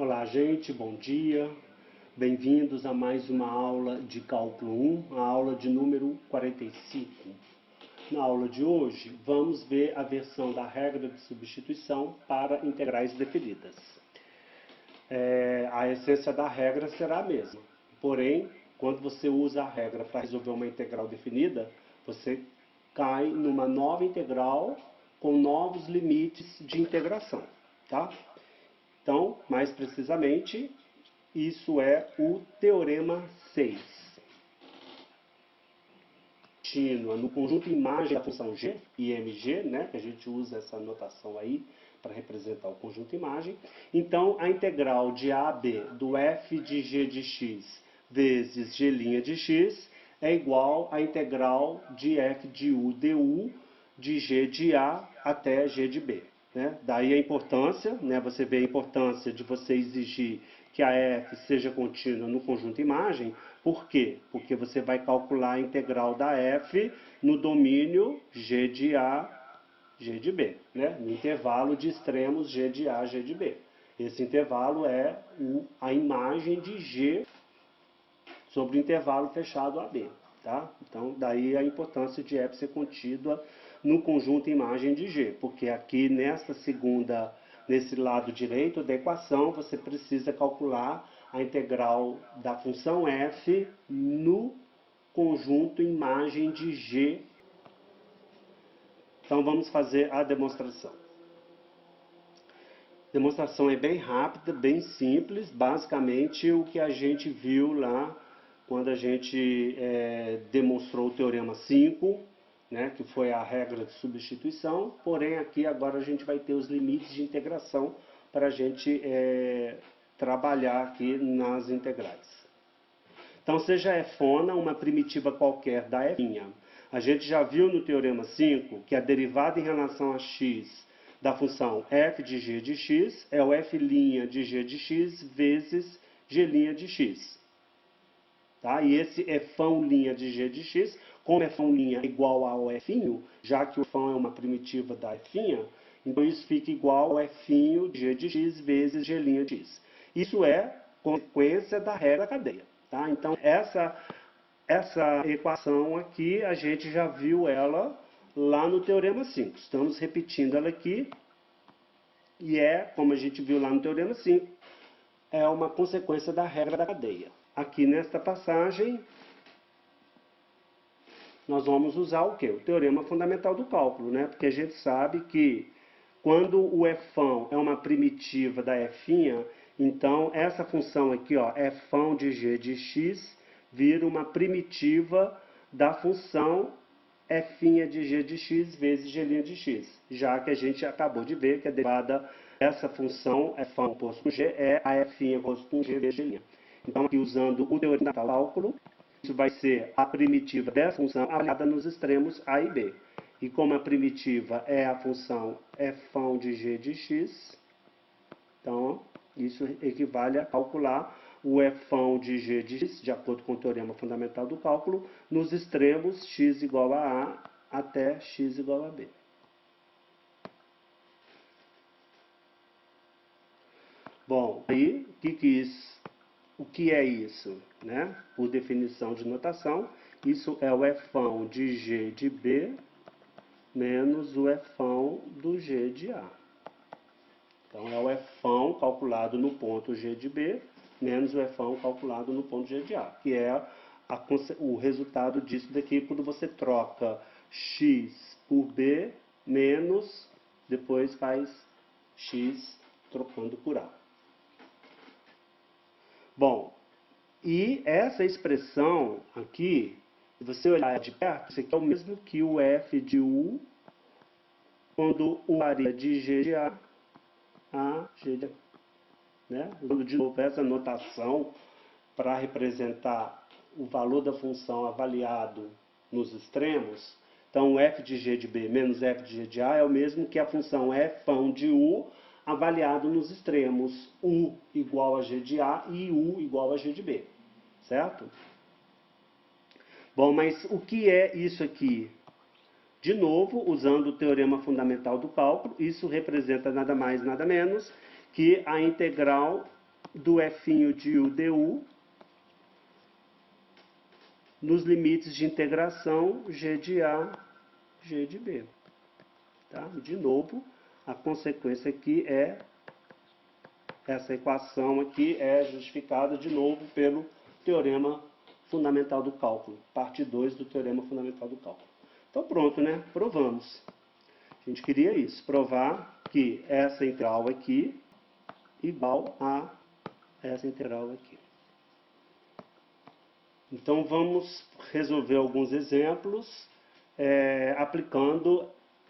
Olá, gente, bom dia. Bem-vindos a mais uma aula de Cálculo 1, a aula de número 45. Na aula de hoje, vamos ver a versão da regra de substituição para integrais definidas. A essência da regra será a mesma, porém, quando você usa a regra para resolver uma integral definida, você cai numa nova integral com novos limites de integração, tá? Então, mais precisamente, isso é o Teorema 6. Contínua no conjunto imagem da função g, IMG, né, que a gente usa essa notação aí para representar o conjunto imagem. Então, a integral de a a b do f de g de x vezes g' de x é igual à integral de f de u du de g de a até g de b. Né? Daí a importância, né? Você vê a importância de você exigir que a f seja contínua no conjunto imagem. Por quê? Porque você vai calcular a integral da f no domínio g de a, g de b, né? No intervalo de extremos g de a, g de b. Esse intervalo é a imagem de g sobre o intervalo fechado AB. Tá? Então, daí a importância de f ser contínua no conjunto imagem de G, porque aqui nesse lado direito da equação, você precisa calcular a integral da função f no conjunto imagem de G. Então, vamos fazer a demonstração. A demonstração é bem rápida, bem simples, basicamente o que a gente viu lá quando a gente demonstrou o Teorema 5, né, que foi a regra de substituição, porém aqui agora a gente vai ter os limites de integração para a gente trabalhar aqui nas integrais. Então, seja fona uma primitiva qualquer da f', a gente já viu no Teorema 5 que a derivada em relação a x da função f de g de x é o f' de g de x vezes g' de x. Tá? E esse f'ão' de g de x, como f'ão' é igual ao f', já que o f'ão é uma primitiva da f', então isso fica igual ao f' de g de x vezes g' de x. Isso é consequência da regra da cadeia. Tá? Então essa equação aqui, a gente já viu ela lá no Teorema 5. Estamos repetindo ela aqui, e como a gente viu lá no Teorema 5, é uma consequência da regra da cadeia. Aqui nesta passagem, nós vamos usar o quê? O teorema fundamental do cálculo, né? Porque a gente sabe que quando o f'ão é uma primitiva da f', então essa função aqui, ó, f'ão de g de x, vira uma primitiva da função f' de g de x vezes g' de x, já que a gente acabou de ver que a derivada dessa função f'ão posto com g é a f' posto com g vezes g'. Então, aqui usando o teorema do cálculo, isso vai ser a primitiva dessa função avaliada nos extremos a e b. E como a primitiva é a função f'ão de g de x, então isso equivale a calcular o f'ão de g de x, de acordo com o teorema fundamental do cálculo, nos extremos x igual a a até x igual a b. Bom, aí o que é isso? Né? Por definição de notação, isso é o f'ão de g de b menos o f'ão do g de a. Então, é o f'ão calculado no ponto g de b menos o f'ão calculado no ponto g de a, que é o resultado disso daqui quando você troca x por b menos, depois faz x trocando por a. Bom, e essa expressão aqui, se você olhar de perto, isso aqui é o mesmo que o f de u, quando u varia de g de a g de a. Né? Usando de novo essa notação para representar o valor da função avaliado nos extremos, então o f de g de b menos f de g de a é o mesmo que a função f'ão de u avaliado nos extremos, u igual a g de a e u igual a g de b, certo? Bom, mas o que é isso aqui? De novo, usando o teorema fundamental do cálculo, isso representa nada mais, nada menos que a integral do f' de u du nos limites de integração g de a, g de b. Tá? De novo, a consequência aqui é, essa equação aqui é justificada de novo pelo teorema fundamental do cálculo, parte 2 do teorema fundamental do cálculo. Então pronto, né? Provamos. A gente queria isso, provar que essa integral aqui igual a essa integral aqui. Então vamos resolver alguns exemplos aplicando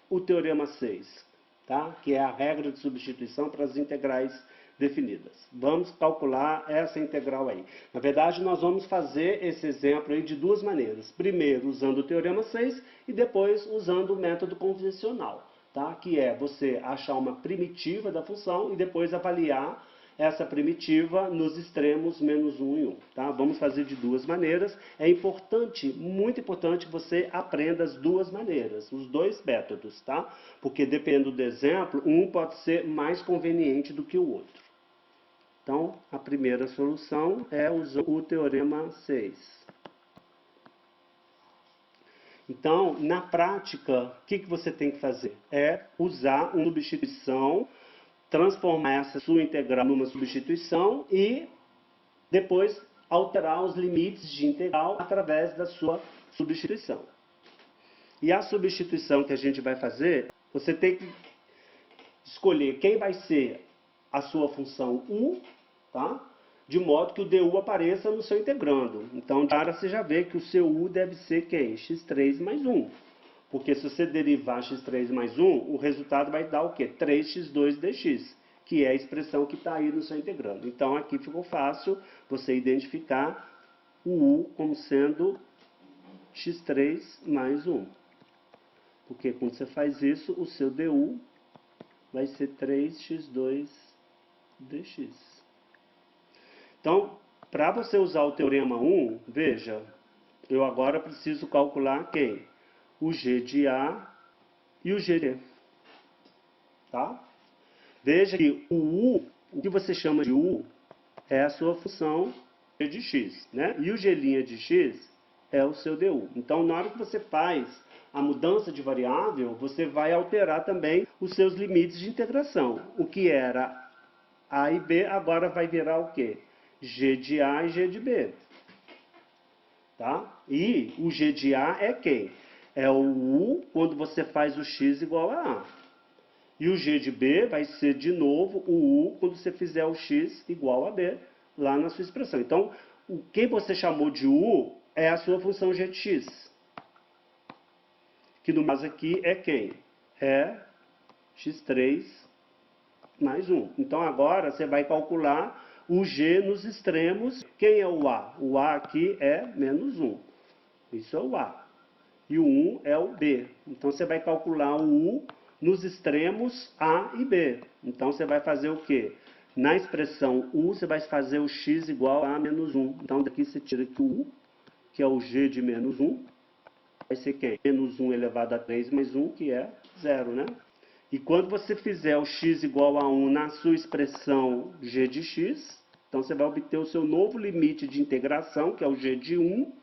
o teorema 6, tá? Que é a regra de substituição para as integrais definidas. Vamos calcular essa integral aí. Na verdade, nós vamos fazer esse exemplo aí de duas maneiras. Primeiro, usando o teorema 6 e depois usando o método convencional, tá? Que é você achar uma primitiva da função e depois avaliar essa primitiva nos extremos menos 1 e 1. Tá? Vamos fazer de duas maneiras. É importante, muito importante, que você aprenda as duas maneiras, os dois métodos, tá? Porque dependendo do exemplo, um pode ser mais conveniente do que o outro. Então, a primeira solução é usar o teorema 6. Então, na prática, o que você tem que fazer? É usar uma substituição, transformar essa sua integral numa substituição e depois alterar os limites de integral através da sua substituição. E a substituição que a gente vai fazer, você tem que escolher quem vai ser a sua função u, tá? De modo que o du apareça no seu integrando. Então, de cara você já vê que o seu u deve ser quem? x3 mais 1. Porque se você derivar x3 mais 1, o resultado vai dar o quê? 3x2 dx, que é a expressão que está aí no seu integrando. Então, aqui ficou fácil você identificar o u como sendo x3 mais 1. Porque quando você faz isso, o seu du vai ser 3x2 dx. Então, para você usar o teorema 1, veja, eu agora preciso calcular quem? O g de A e o g de B. Tá? Veja que o U, o que você chama de U, é a sua função g de x, né? E o g' de x é o seu du. Então, na hora que você faz a mudança de variável, você vai alterar também os seus limites de integração. O que era A e B, agora vai virar o quê? G de A e G de B. Tá? E o G de A é quem? É o U quando você faz o x igual a A. E o G de B vai ser de novo o U quando você fizer o x igual a B, lá na sua expressão. Então, quem você chamou de U é a sua função G de x. Que no caso aqui é quem? É x3 mais 1. Então, agora você vai calcular o G nos extremos. Quem é o A? O A aqui é menos 1. Isso é o A. E o 1 é o B. Então, você vai calcular o U nos extremos A e B. Então, você vai fazer o quê? Na expressão U, você vai fazer o x igual a menos 1. Então, daqui você tira aqui o U, que é o G de menos 1. Vai ser quem? Menos 1 elevado a 3 mais 1, que é 0, né? E quando você fizer o x igual a 1 na sua expressão G de x, então você vai obter o seu novo limite de integração, que é o G de 1,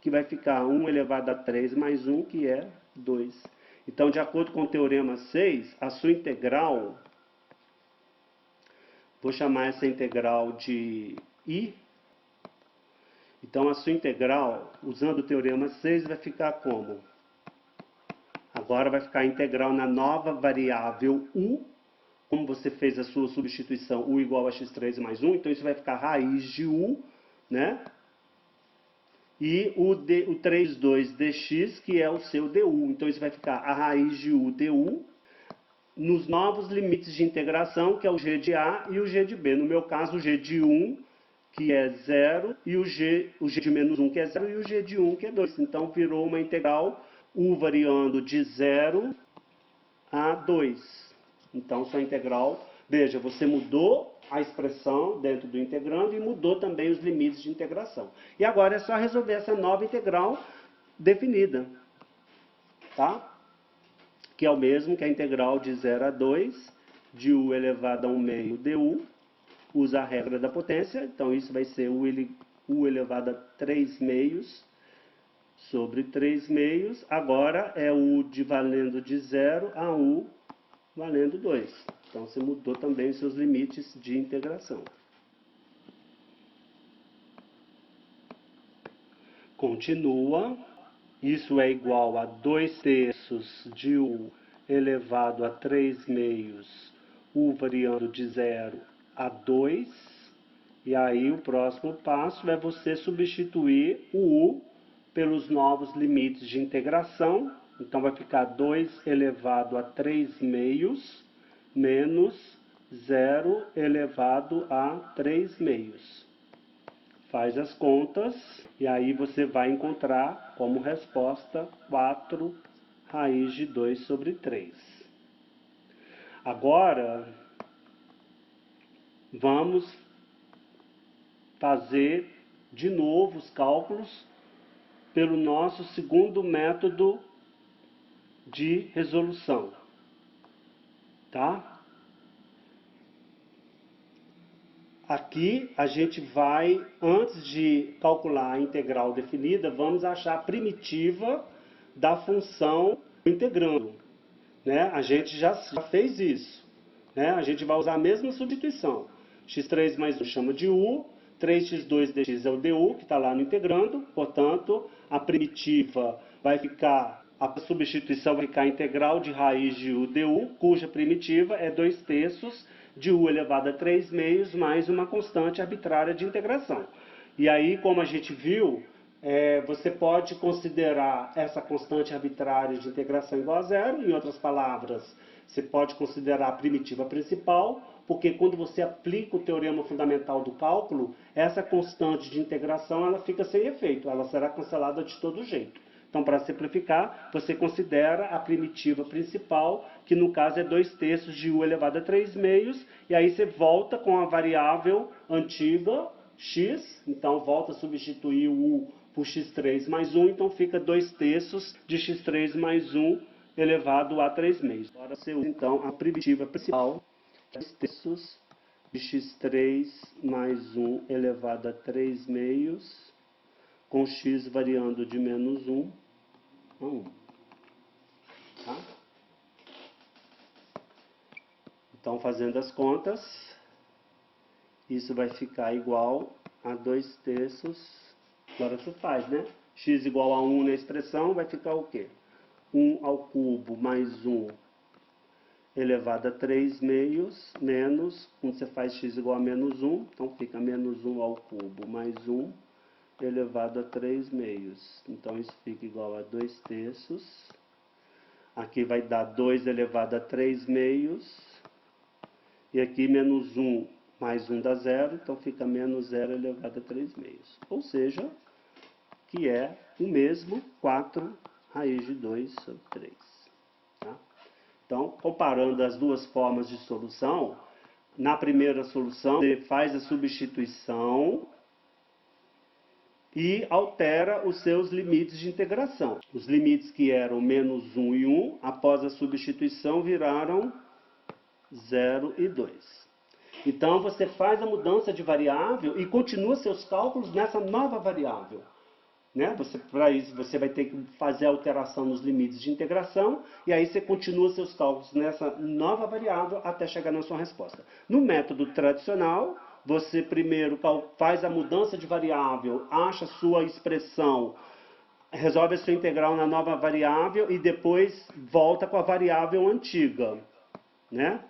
que vai ficar 1 elevado a 3 mais 1, que é 2. Então, de acordo com o teorema 6, a sua integral, vou chamar essa integral de I. Então, a sua integral, usando o teorema 6, vai ficar como? Agora vai ficar a integral na nova variável U, como você fez a sua substituição U igual a x3 mais 1, então isso vai ficar raiz de U, né? E o 3,2 dx, que é o seu du. Então, isso vai ficar a raiz de u du nos novos limites de integração, que é o g de A e o g de B. No meu caso, o g de 1, que é 0, e o g de menos 1, que é 0, e o g de 1, que é 2. Então, virou uma integral u variando de 0 a 2. Então, sua integral, veja, você mudou a expressão dentro do integrando e mudou também os limites de integração. E agora é só resolver essa nova integral definida, tá? Que é o mesmo que a integral de 0 a 2 de u elevado a 1 meio du usa a regra da potência, então isso vai ser u elevado a 3 meios sobre 3 meios. Agora é u de valendo de 0 a u valendo 2. Então você mudou também os seus limites de integração. Continua. Isso é igual a 2/3 de u elevado a 3 meios, u variando de 0 a 2. E aí o próximo passo é você substituir o u pelos novos limites de integração. Então vai ficar 2 elevado a 3 meios menos 0 elevado a 3 meios. Faz as contas e aí você vai encontrar como resposta 4 raiz de 2 sobre 3. Agora, vamos fazer de novo os cálculos pelo nosso segundo método de resolução, tá? Aqui a gente vai, antes de calcular a integral definida, vamos achar a primitiva da função integrando, né? A gente já fez isso, né? A gente vai usar a mesma substituição. x3 mais 1 chama de u, 3x2 dx é o du, que está lá no integrando, portanto, a primitiva vai ficar, a substituição vai ficar a integral de raiz de u du, cuja primitiva é 2/3 de u elevado a 3 meios mais uma constante arbitrária de integração. E aí, como a gente viu, você pode considerar essa constante arbitrária de integração igual a zero. Em outras palavras, você pode considerar a primitiva principal, porque quando você aplica o teorema fundamental do cálculo, essa constante de integração ela fica sem efeito, ela será cancelada de todo jeito. Então, para simplificar, você considera a primitiva principal, que no caso é 2/3 de u elevado a 3 meios, e aí você volta com a variável antiga, x, então volta a substituir o u por x3 mais 1, então fica 2/3 de x3 mais 1 elevado a 3 meios. Agora você usa então a primitiva principal, 2/3 de x3 mais 1 elevado a 3 meios, com x variando de menos 1 a 1. Tá? Então, fazendo as contas, isso vai ficar igual a 2/3. Agora você faz, né? X igual a 1 na expressão, vai ficar o quê? 1 ao cubo mais 1 elevado a 3 meios, menos, quando você faz x igual a menos 1, então fica menos 1 ao cubo mais 1 elevado a 3 meios. Então, isso fica igual a 2/3. Aqui vai dar 2 elevado a 3 meios. E aqui menos 1 mais 1 dá 0. Então, fica menos 0 elevado a 3 meios. Ou seja, que é o mesmo 4 raiz de 2 sobre 3. Tá? Então, comparando as duas formas de solução, na primeira solução, você faz a substituição e altera os seus limites de integração. Os limites que eram menos 1 e 1, após a substituição, viraram 0 e 2. Então, você faz a mudança de variável e continua seus cálculos nessa nova variável. Né? Para isso, você vai ter que fazer a alteração nos limites de integração e aí você continua seus cálculos nessa nova variável até chegar na sua resposta. No método tradicional, você primeiro faz a mudança de variável, acha a sua expressão, resolve a sua integral na nova variável e depois volta com a variável antiga, né?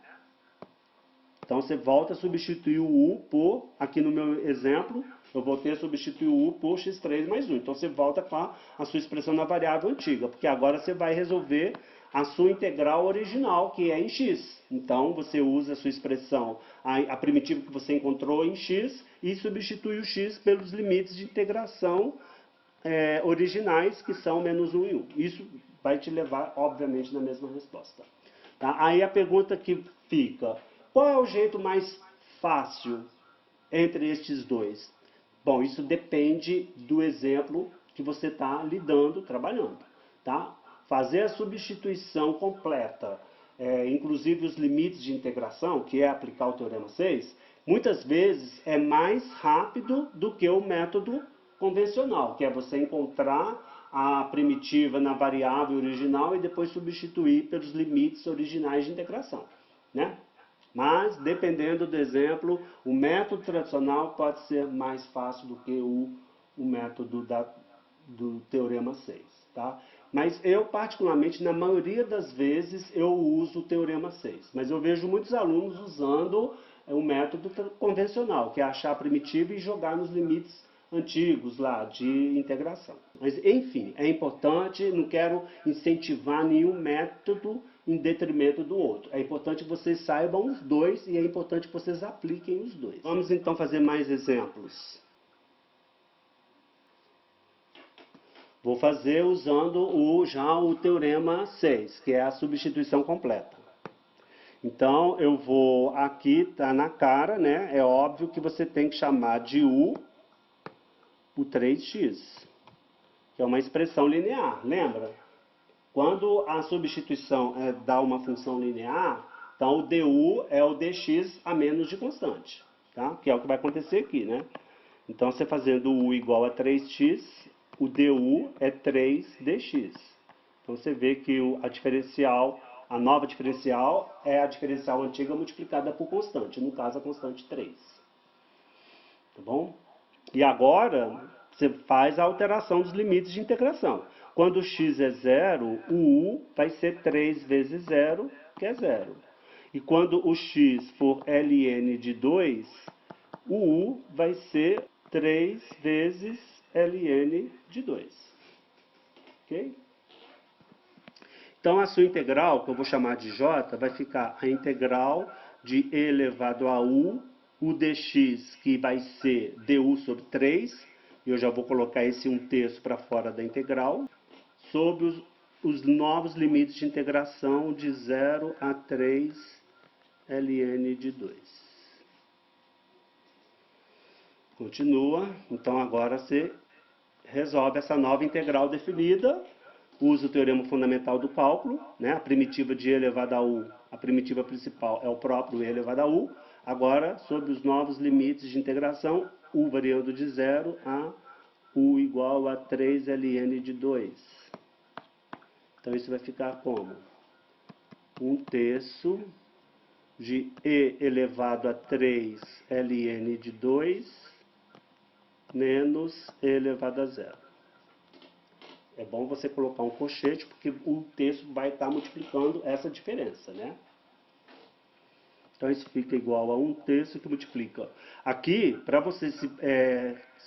Então, você volta a substituir o u por, aqui no meu exemplo, eu voltei a substituir o u por x3 mais 1. Então, você volta com a sua expressão na variável antiga, porque agora você vai resolver a sua integral original, que é em x. Então, você usa a sua expressão, a primitiva que você encontrou em x, e substitui o x pelos limites de integração originais, que são menos 1 e 1. Isso vai te levar, obviamente, na mesma resposta. Tá? Aí a pergunta que fica: qual é o jeito mais fácil entre estes dois? Bom, isso depende do exemplo que você está lidando, trabalhando. Tá? Fazer a substituição completa inclusive os limites de integração, que é aplicar o Teorema 6, muitas vezes é mais rápido do que o método convencional, que é você encontrar a primitiva na variável original e depois substituir pelos limites originais de integração, né? Mas, dependendo do exemplo, o método tradicional pode ser mais fácil do que o método do Teorema 6, tá? Mas eu, particularmente, na maioria das vezes, eu uso o Teorema 6. Mas eu vejo muitos alunos usando o método convencional, que é achar a primitiva e jogar nos limites antigos lá de integração. Mas, enfim, é importante, não quero incentivar nenhum método em detrimento do outro. É importante que vocês saibam os dois e é importante que vocês apliquem os dois. Vamos então fazer mais exemplos. Vou fazer usando já o Teorema 6, que é a substituição completa. Então, eu vou, aqui está na cara, né? É óbvio que você tem que chamar de U o 3x, que é uma expressão linear, lembra? Quando a substituição dá uma função linear, então o du é o dx a menos de constante, tá? Que é o que vai acontecer aqui, né? Então, você fazendo u igual a 3x, o du é 3dx. Então, você vê que a nova diferencial é a diferencial antiga multiplicada por constante, no caso a constante 3. Tá bom? E agora, você faz a alteração dos limites de integração. Quando x é 0, o u vai ser 3 vezes 0, que é 0. E quando o x for ln de 2, o u vai ser 3 vezes ln de 2. Ok? Então, a sua integral, que eu vou chamar de j, vai ficar a integral de e elevado a u, o dx, que vai ser du sobre 3, e eu já vou colocar esse 1/3 para fora da integral, sobre os novos limites de integração de 0 a 3 ln de 2. Continua, então agora você resolve essa nova integral definida, usa o teorema fundamental do cálculo, né? A primitiva de e elevado a u, a primitiva principal é o próprio e elevado a u. Agora, sobre os novos limites de integração, u variando de 0 a u igual a 3 ln de 2. Então, isso vai ficar como? 1/3 de e elevado a 3 ln de 2 menos e elevado a 0. É bom você colocar um colchete, porque o texto vai estar multiplicando essa diferença, né? Então, isso fica igual a 1/3 que multiplica. Aqui, para você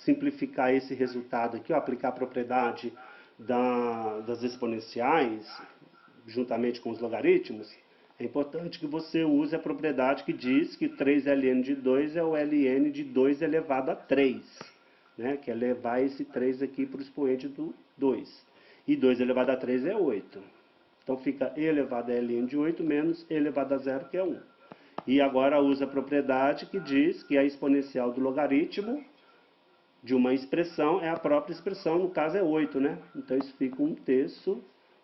simplificar esse resultado aqui, aplicar a propriedade das exponenciais, juntamente com os logaritmos, é importante que você use a propriedade que diz que 3 ln de 2 é o ln de 2 elevado a 3, né? Que é levar esse 3 aqui para o expoente do 2. E 2 elevado a 3 é 8. Então, fica e elevado a ln de 8 menos e elevado a 0, que é 1. E agora usa a propriedade que diz que a exponencial do logaritmo de uma expressão é a própria expressão, no caso é 8, né? Então, isso fica 1/3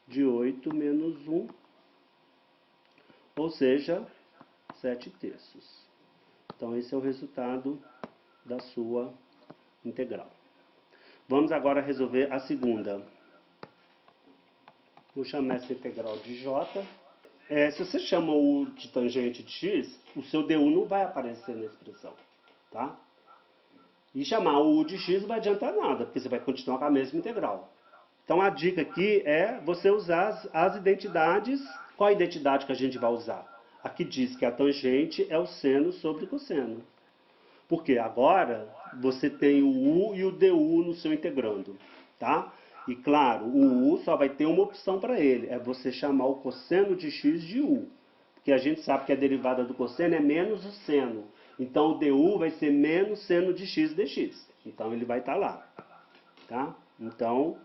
de 8 menos 1, ou seja, 7/3. Então, esse é o resultado da sua integral. Vamos agora resolver a segunda. Vou chamar essa integral de j. Se você chama o de tangente de x, o seu du não vai aparecer na expressão, tá? E chamar o u de x não vai adiantar nada, porque você vai continuar com a mesma integral. Então, a dica aqui é você usar as identidades. Qual a identidade que a gente vai usar? A que diz que a tangente é o seno sobre cosseno. Porque agora você tem o u e o du no seu integrando, tá? E claro, o u só vai ter uma opção para ele, é você chamar o cosseno de x de u. Porque a gente sabe que a derivada do cosseno é menos o seno. Então, o du vai ser menos seno de x dx. Então, ele vai estar lá, tá? Então,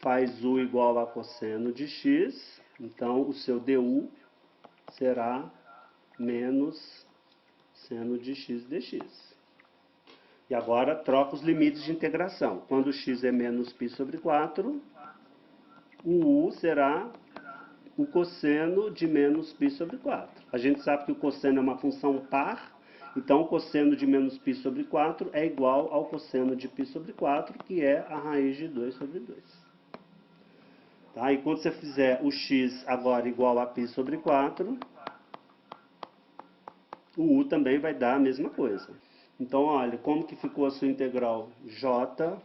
faz u igual a cosseno de x. Então, o seu du será menos seno de x dx. E agora troca os limites de integração. Quando x é menos π sobre 4, o u será o cosseno de menos π sobre 4. A gente sabe que o cosseno é uma função par, então o cosseno de menos π sobre 4 é igual ao cosseno de π sobre 4, que é a raiz de 2 sobre 2. Tá? E quando você fizer o x agora igual a π sobre 4, o u também vai dar a mesma coisa. Então, olha, como que ficou a sua integral? J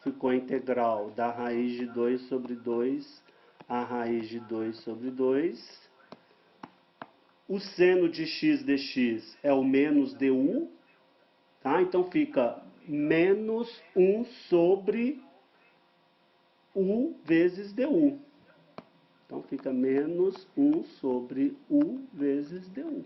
ficou a integral da raiz de 2 sobre 2 a raiz de 2 sobre 2. O seno de x dx é o menos du, tá? Então fica menos 1 sobre u vezes du. Então fica menos 1 sobre u vezes du.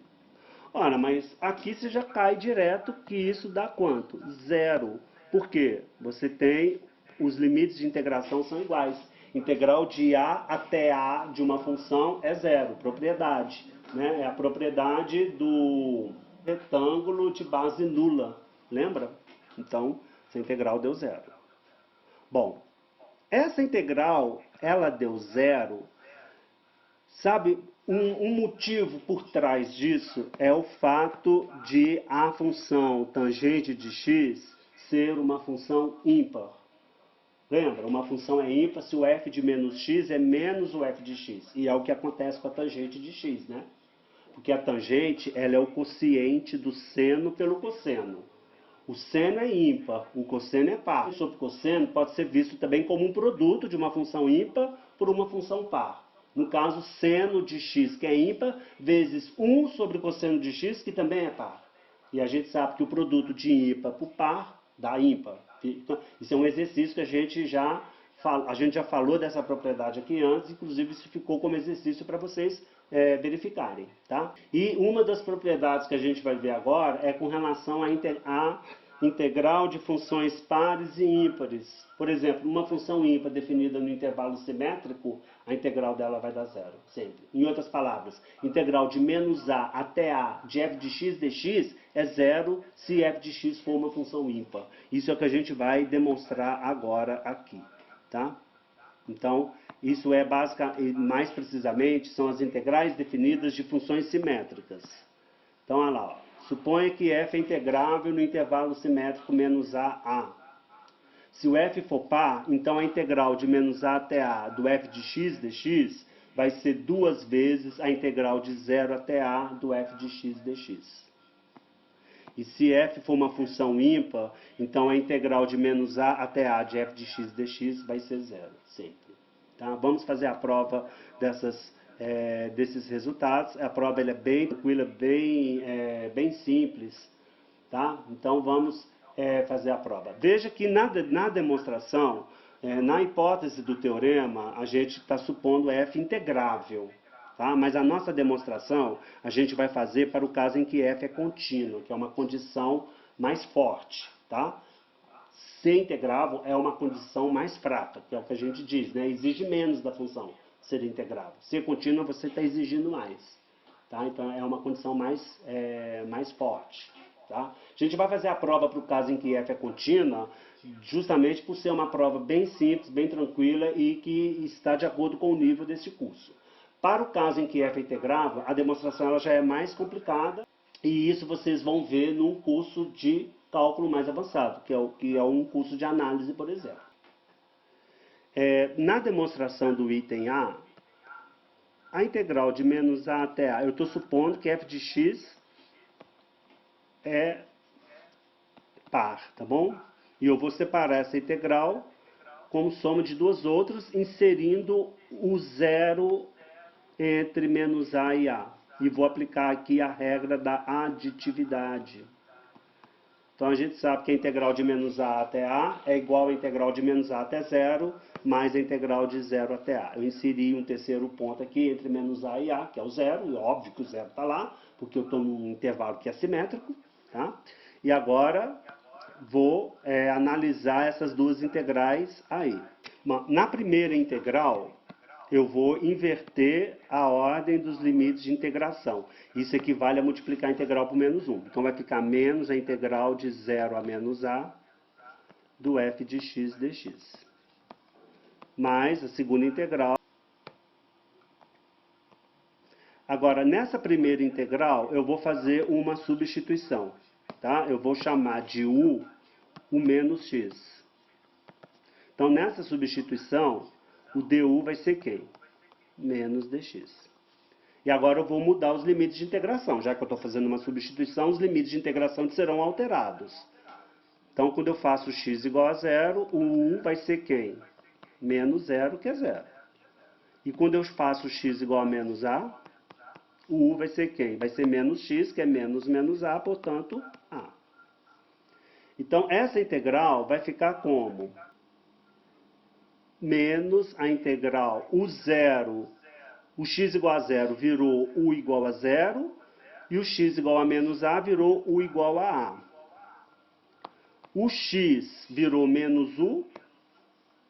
Ora, mas aqui você já cai direto que isso dá quanto? Zero. Por quê? Você tem, os limites de integração são iguais. Integral de a até a de uma função é zero, propriedade. Né? É a propriedade do retângulo de base nula. Lembra? Então, essa integral deu zero. Bom, essa integral, ela deu zero. Sabe, um motivo por trás disso é o fato de a função tangente de x ser uma função ímpar. Lembra? Uma função é ímpar se o f de menos x é menos o f de x. E é o que acontece com a tangente de x, né? Porque a tangente, ela é o quociente do seno pelo cosseno. O seno é ímpar, o cosseno é par. Sobre cosseno pode ser visto também como um produto de uma função ímpar por uma função par. No caso, seno de x, que é ímpar, vezes 1 sobre cosseno de x, que também é par. E a gente sabe que o produto de ímpar por par dá ímpar. Isso é um exercício que a gente já falou dessa propriedade aqui antes, inclusive isso ficou como exercício para vocês verificarem. Tá? E uma das propriedades que a gente vai ver agora é com relação à integral de funções pares e ímpares. Por exemplo, uma função ímpar definida no intervalo simétrico, a integral dela vai dar zero, sempre. Em outras palavras, integral de menos a até a de f de x dx é zero se f de x for uma função ímpar. Isso é o que a gente vai demonstrar agora aqui. Tá? Então, isso é basicamente, mais precisamente, são as integrais definidas de funções simétricas. Então, olha lá, ó. Suponha que f é integrável no intervalo simétrico menos a. Se o f for par, então a integral de menos a até a do f de x dx vai ser duas vezes a integral de 0 até a do f de x dx. E se f for uma função ímpar, então a integral de menos a até a de f de x dx vai ser zero, sempre. Tá? Vamos fazer a prova desses resultados. A prova ela é bem tranquila, bem simples. Tá? Então vamos fazer a prova. Veja que na demonstração, na hipótese do teorema, a gente está supondo f integrável. Tá? Mas a nossa demonstração a gente vai fazer para o caso em que f é contínuo, que é uma condição mais forte. Tá? Ser integrável é uma condição mais fraca, que é o que a gente diz, né? Exige menos da função ser integrável. Ser contínua você está exigindo mais. Tá? Então é uma condição mais forte. Tá? A gente vai fazer a prova para o caso em que f é contínua, justamente por ser uma prova bem simples, bem tranquila e que está de acordo com o nível desse curso. Para o caso em que f é integrável, a demonstração ela já é mais complicada e isso vocês vão ver num curso de cálculo mais avançado, que é um curso de análise, por exemplo. Na demonstração do item A, a integral de menos a até a, eu estou supondo que f de x é par, tá bom? E eu vou separar essa integral como soma de duas outras, inserindo o zero entre menos a e a. E vou aplicar aqui a regra da aditividade. Então a gente sabe que a integral de menos a até a é igual a integral de menos a até zero, mais a integral de zero até a. Eu inseri um terceiro ponto aqui entre menos a e a, que é o zero, e óbvio que o zero está lá, porque eu estou num intervalo que é simétrico. Tá? E agora vou analisar essas duas integrais aí. Na primeira integral, eu vou inverter a ordem dos limites de integração. Isso equivale a multiplicar a integral por menos 1. Então vai ficar menos a integral de 0 a menos a do f de x dx. Mais a segunda integral Agora, nessa primeira integral, eu vou fazer uma substituição. Tá? Eu vou chamar de u o menos x. Então, nessa substituição, o du vai ser quem? Menos dx. E agora eu vou mudar os limites de integração. Já que eu estou fazendo uma substituição, os limites de integração serão alterados. Então, quando eu faço x igual a zero, o u vai ser quem? Menos zero, que é zero. E quando eu faço x igual a menos a, o u vai ser quem? Vai ser menos x, que é menos menos a, portanto, a. Então, essa integral vai ficar como? Menos a integral o zero. O x igual a zero virou u igual a zero. E o x igual a menos a virou u igual a a. O x virou menos u,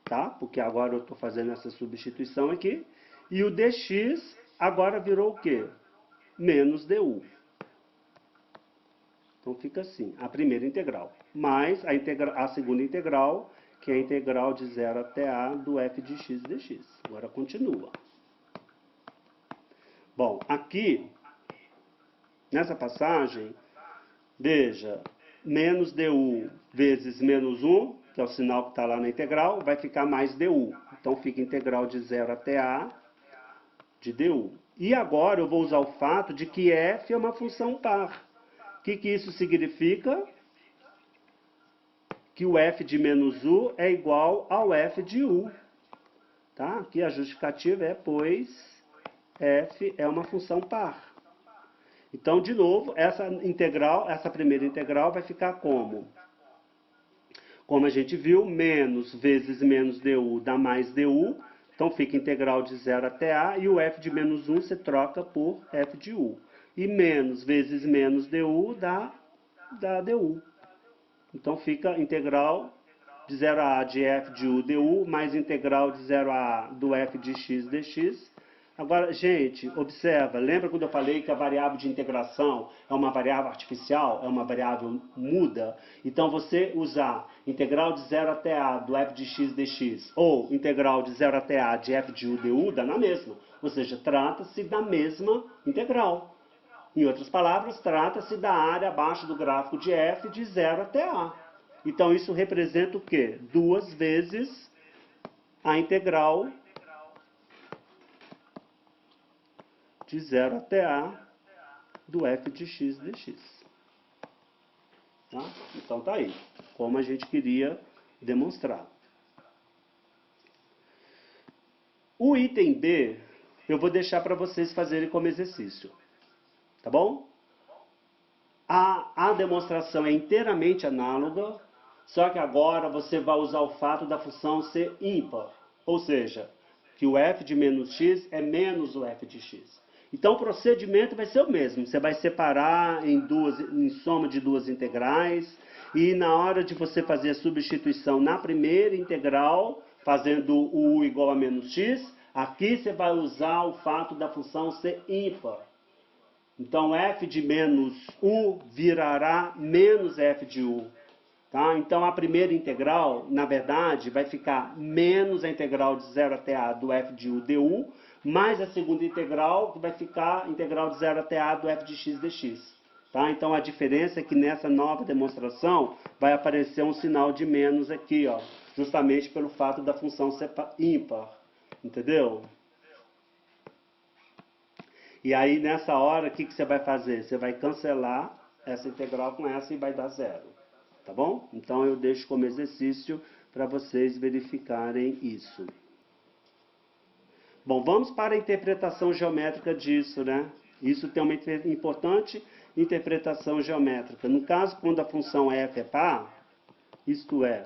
tá? Porque agora eu estou fazendo essa substituição aqui. E o dx agora virou o quê? Menos du. Então fica assim, a primeira integral. Mais a segunda integral, que é a integral de 0 até a do f de x dx. Agora continua. Bom, aqui, nessa passagem, veja, menos du vezes menos 1, que é o sinal que está lá na integral, vai ficar mais du. Então fica integral de 0 até a de du. E agora eu vou usar o fato de que f é uma função par. O que isso significa? Que o f de menos u é igual ao f de u. Tá? Aqui a justificativa é, pois, f é uma função par. Então, de novo, essa primeira integral vai ficar como? Como a gente viu, menos vezes menos du dá mais du. Então, fica integral de 0 até a, e o f de menos 1 se troca por f de u. E menos vezes menos du dá du. Então, fica integral de 0 a de f de u du, mais integral de 0 a do f de x dx. Agora, gente, observa, lembra quando eu falei que a variável de integração é uma variável artificial, é uma variável muda? Então, você usar integral de 0 até a do f de x dx ou integral de 0 até a de f de u du dá na mesma. Ou seja, trata-se da mesma integral. Em outras palavras, trata-se da área abaixo do gráfico de f de 0 até a. Então, isso representa o quê? 2 vezes a integral de 0 até a do f de x dx. Tá? Então, tá aí. Como a gente queria demonstrar. O item B, eu vou deixar para vocês fazerem como exercício. Tá bom? A demonstração é inteiramente análoga, só que agora você vai usar o fato da função ser ímpar. Ou seja, que o f de menos x é menos o f de x. Então o procedimento vai ser o mesmo. Você vai separar em soma de duas integrais. E na hora de você fazer a substituição na primeira integral, fazendo o u igual a menos x, aqui você vai usar o fato da função ser ímpar. Então, f de menos u virará menos f de u. Tá? Então, a primeira integral, na verdade, vai ficar menos a integral de 0 até a do f de u du, mais a segunda integral, que vai ficar a integral de 0 até a do f de x dx. Tá? Então, a diferença é que nessa nova demonstração vai aparecer um sinal de menos aqui, ó, justamente pelo fato da função ser ímpar. Entendeu? E aí, nessa hora, o que você vai fazer? Você vai cancelar essa integral com essa e vai dar zero. Tá bom? Então, eu deixo como exercício para vocês verificarem isso. Bom, vamos para a interpretação geométrica disso, né? Isso tem uma importante interpretação geométrica. No caso, quando a função f é par, isto é,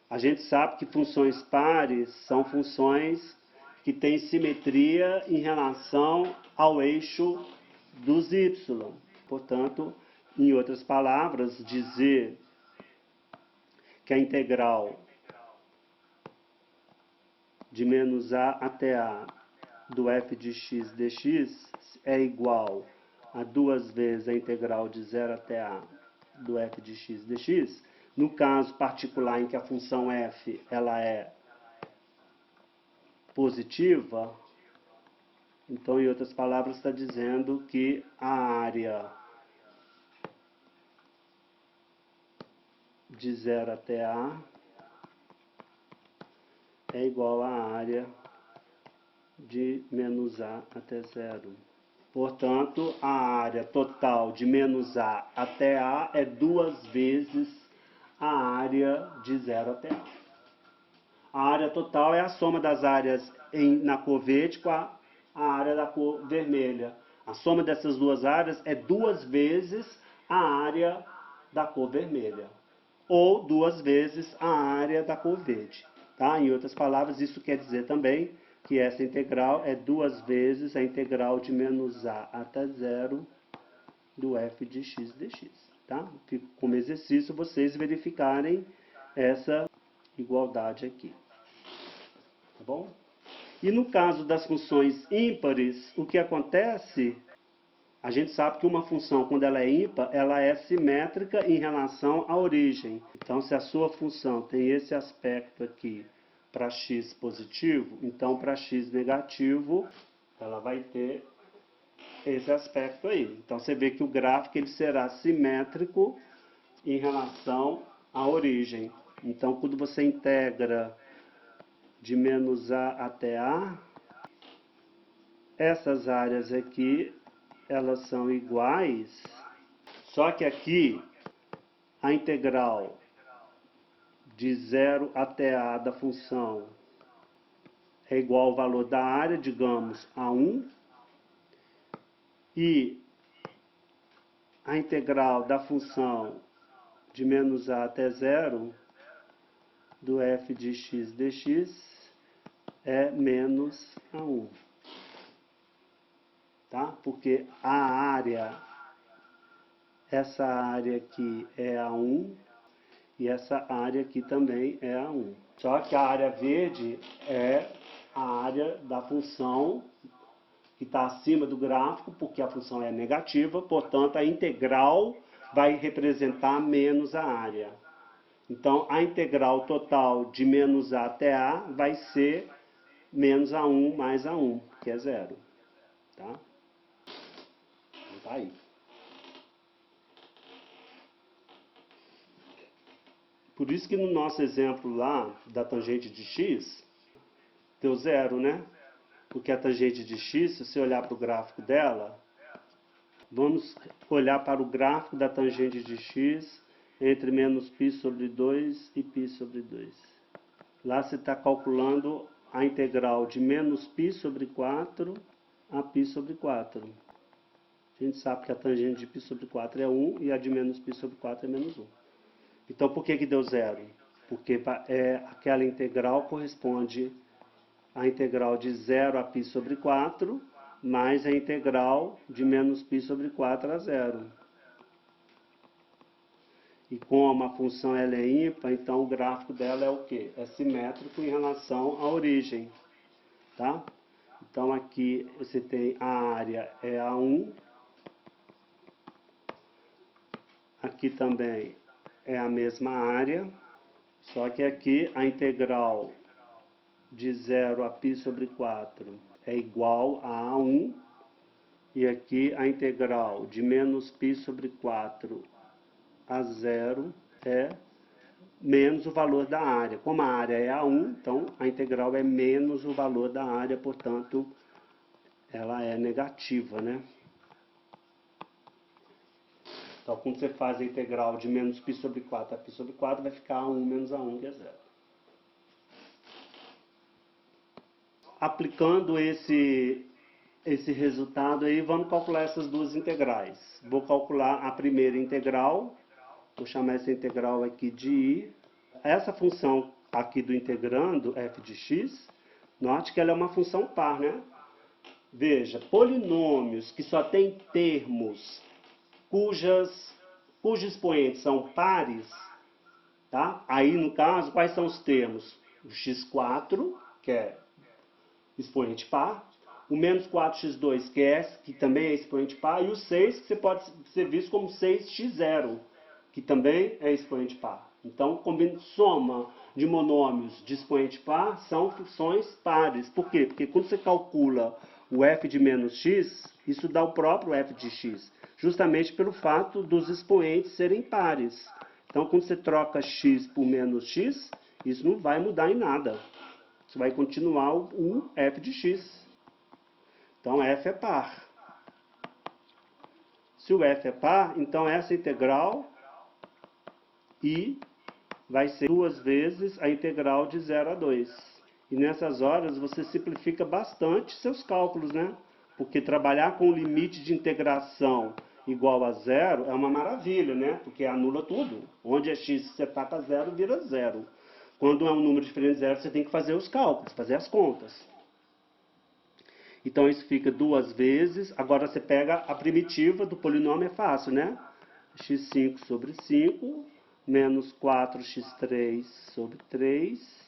a gente sabe que funções pares são funções que têm simetria em relação ao eixo dos y. Portanto, em outras palavras, dizer que a integral de menos a até a do f de x dx é igual a 2 vezes a integral de 0 até a do f de x dx, no caso particular em que a função f ela é positiva, Então, em outras palavras, está dizendo que a área de 0 até A é igual à área de menos A até 0. Portanto, a área total de menos A até A é 2 vezes a área de 0 até A. A área total é a soma das áreas na cor verde com a área da cor vermelha. A soma dessas duas áreas é 2 vezes a área da cor vermelha. Ou 2 vezes a área da cor verde. Tá? Em outras palavras, isso quer dizer também que essa integral é 2 vezes a integral de menos A até 0 do f de x dx. Tá? Fico como exercício vocês verificarem essa igualdade aqui. Tá bom? E no caso das funções ímpares, o que acontece? A gente sabe que uma função, quando ela é ímpar, ela é simétrica em relação à origem. Então, se a sua função tem esse aspecto aqui para x positivo, então para x negativo, ela vai ter esse aspecto aí. Então, você vê que o gráfico ele será simétrico em relação à origem. Então, quando você integra de menos A até A, essas áreas aqui, elas são iguais, só que aqui a integral de 0 até A da função é igual ao valor da área, digamos, a 1, e a integral da função de menos A até 0 do f de x dx é menos a 1. Tá? Porque a área, essa área aqui é a 1 e essa área aqui também é a 1. Só que a área verde é a área da função que está acima do gráfico, porque a função é negativa, portanto a integral vai representar menos a área. Então a integral total de menos A até A vai ser menos A1 mais A1, que é 0. Tá? Então tá aí. Por isso que no nosso exemplo lá da tangente de x, deu 0, né? Porque a tangente de x, se você olhar para o gráfico dela, vamos olhar para o gráfico da tangente de x entre menos π sobre 2 e π sobre 2. Lá você está calculando a integral de menos π sobre 4 a π sobre 4. A gente sabe que a tangente de π sobre 4 é 1 e a de menos π sobre 4 é menos 1. Então, por que deu 0? Porque aquela integral corresponde à integral de 0 a π sobre 4, mais a integral de menos π sobre 4 a 0. E como a função ela é ímpar, então o gráfico dela é o quê? É simétrico em relação à origem. Tá? Então, aqui você tem a área é A1. Aqui também é a mesma área, só que aqui a integral de 0 a π sobre 4 é igual a A1, e aqui a integral de menos π sobre 4 a 0 é menos o valor da área. Como a área é A1, então a integral é menos o valor da área, portanto, ela é negativa, né? Então, quando você faz a integral de menos π sobre 4 a π sobre 4, vai ficar A1 menos A1, que é 0. Aplicando esse resultado aí, vamos calcular essas duas integrais. Vou calcular a primeira integral, vou chamar essa integral aqui de I. Essa função aqui do integrando, f de x, note que ela é uma função par, né? Veja, polinômios que só têm termos cujos expoentes são pares, tá? Aí, no caso, quais são os termos? O x4, que é expoente par, o menos 4x2, que também é expoente par, e o 6, que você pode ser visto como 6x0, que também é expoente par. Então, soma de monômios de expoente par são funções pares. Por quê? Porque quando você calcula o f de menos x, isso dá o próprio f de x, justamente pelo fato dos expoentes serem pares. Então, quando você troca x por menos x, isso não vai mudar em nada. Você vai continuar o f de x. Então, f é par. Se o f é par, então essa integral I vai ser 2 vezes a integral de 0 a 2. E nessas horas você simplifica bastante seus cálculos, né? Porque trabalhar com o limite de integração igual a zero é uma maravilha, né? Porque anula tudo. Onde é x, você taca zero, vira zero. Quando é um número diferente de zero, você tem que fazer os cálculos, fazer as contas. Então isso fica 2 vezes. Agora você pega a primitiva do polinômio, é fácil, né? x5 sobre 5, menos 4x3 sobre 3,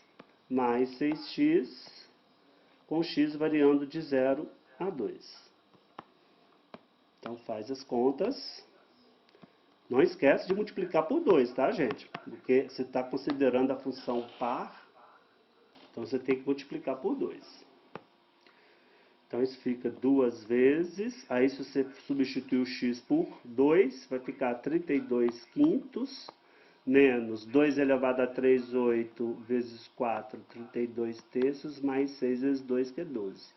mais 6x, com x variando de 0 a 2. Então faz as contas. Não esquece de multiplicar por 2, tá, gente? Porque você está considerando a função par, então você tem que multiplicar por 2. Então isso fica 2 vezes, aí se você substituir o x por 2, vai ficar 32 quintos, menos 2 elevado a 3, 8, vezes 4, 32 terços, mais 6 vezes 2, que é 12.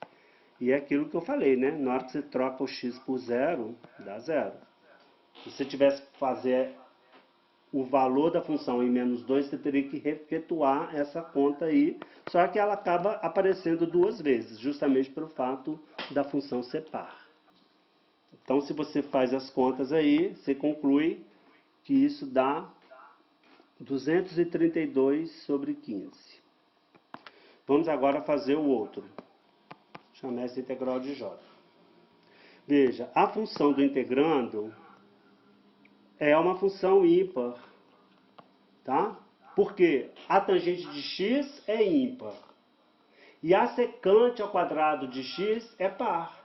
E é aquilo que eu falei, né? Na hora que você troca o x por 0, dá 0. Se você tivesse que fazer o valor da função em menos 2, você teria que efetuar essa conta aí, só que ela acaba aparecendo 2 vezes, justamente pelo fato da função ser par. Então, se você faz as contas aí, você conclui que isso dá 232 sobre 15. Vamos agora fazer o outro. Chamar essa integral de j. Veja, a função do integrando é uma função ímpar, tá? Porque a tangente de x é ímpar e a secante ao quadrado de x é par,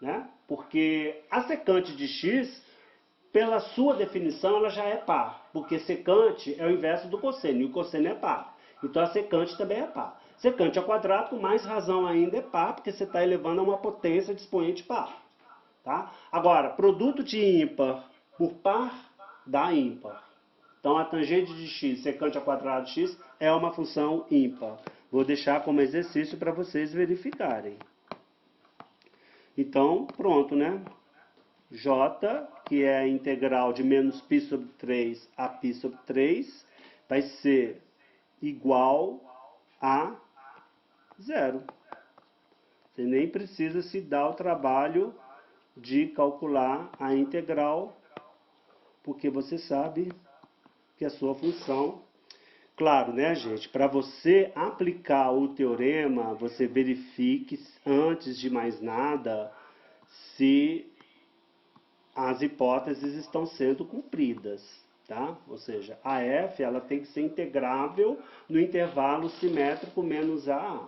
né? Porque a secante de x, pela sua definição, ela já é par, porque secante é o inverso do cosseno, e o cosseno é par. Então a secante também é par. Secante ao quadrado, com mais razão ainda, é par, porque você está elevando a uma potência de expoente par. Tá? Agora, produto de ímpar por par dá ímpar. Então a tangente de x secante ao quadrado de x é uma função ímpar. Vou deixar como exercício para vocês verificarem. Então, pronto, né? J, que é a integral de menos π sobre 3 a π sobre 3, vai ser igual a 0. Você nem precisa se dar o trabalho de calcular a integral, porque você sabe que a sua função... Claro, né, gente? Para você aplicar o teorema, você verifique, antes de mais nada, se as hipóteses estão sendo cumpridas, tá? Ou seja, a f ela tem que ser integrável no intervalo simétrico menos a.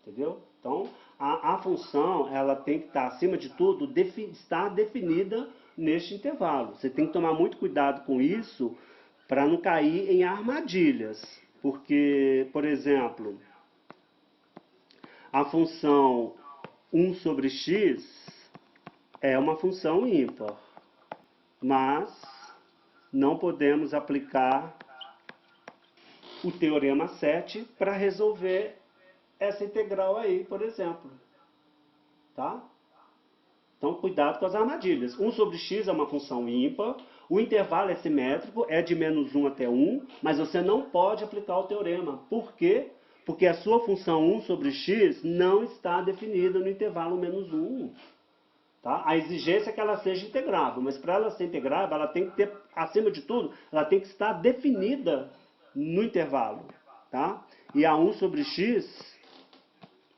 Entendeu? Então, a função ela tem que estar, acima de tudo, estar definida neste intervalo. Você tem que tomar muito cuidado com isso para não cair em armadilhas. Porque, por exemplo, a função 1 sobre x é uma função ímpar, mas não podemos aplicar o teorema 7 para resolver essa integral aí, por exemplo. Tá? Então, cuidado com as armadilhas. 1 sobre x é uma função ímpar, o intervalo é simétrico, é de menos 1 até 1, mas você não pode aplicar o teorema. Por quê? Porque a sua função 1 sobre x não está definida no intervalo menos 1. Tá? A exigência é que ela seja integrável, mas para ela ser integrável, ela tem que ter, acima de tudo, ela tem que estar definida no intervalo. Tá? E a 1 sobre x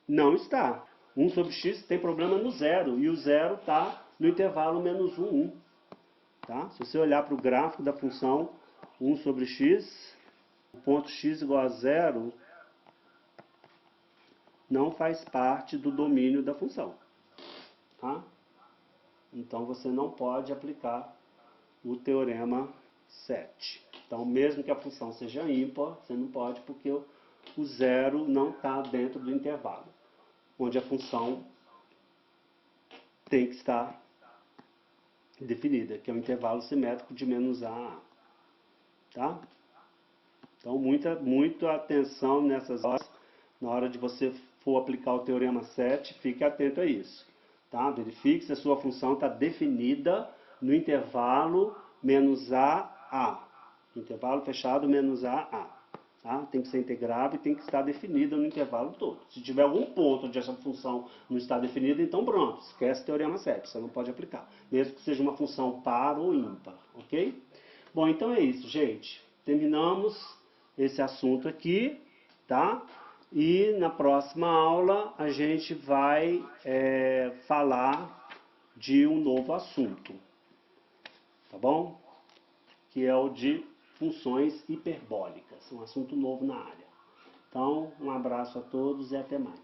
não está. 1 sobre x tem problema no zero, e o zero está no intervalo menos 1, 1. Tá? Se você olhar para o gráfico da função 1 sobre x, o ponto x igual a zero não faz parte do domínio da função. Tá? Então você não pode aplicar o teorema 7. Então, mesmo que a função seja ímpar, você não pode, porque o zero não está dentro do intervalo. onde a função tem que estar definida, que é o intervalo simétrico de menos A a A. Tá? Então, muita atenção nessas horas. Na hora de você for aplicar o teorema 7, fique atento a isso. Tá? Verifique se a sua função está definida no intervalo menos A a. Intervalo fechado menos A a. Tá? Tem que ser integrável e tem que estar definida no intervalo todo. Se tiver algum ponto onde essa função não está definida, então pronto, esquece o teorema 7, você não pode aplicar. Mesmo que seja uma função par ou ímpar, ok? Bom, então é isso, gente. Terminamos esse assunto aqui, tá? E na próxima aula a gente vai falar de um novo assunto, tá bom? Que é o de funções hiperbólicas, um assunto novo na área. Então, um abraço a todos e até mais.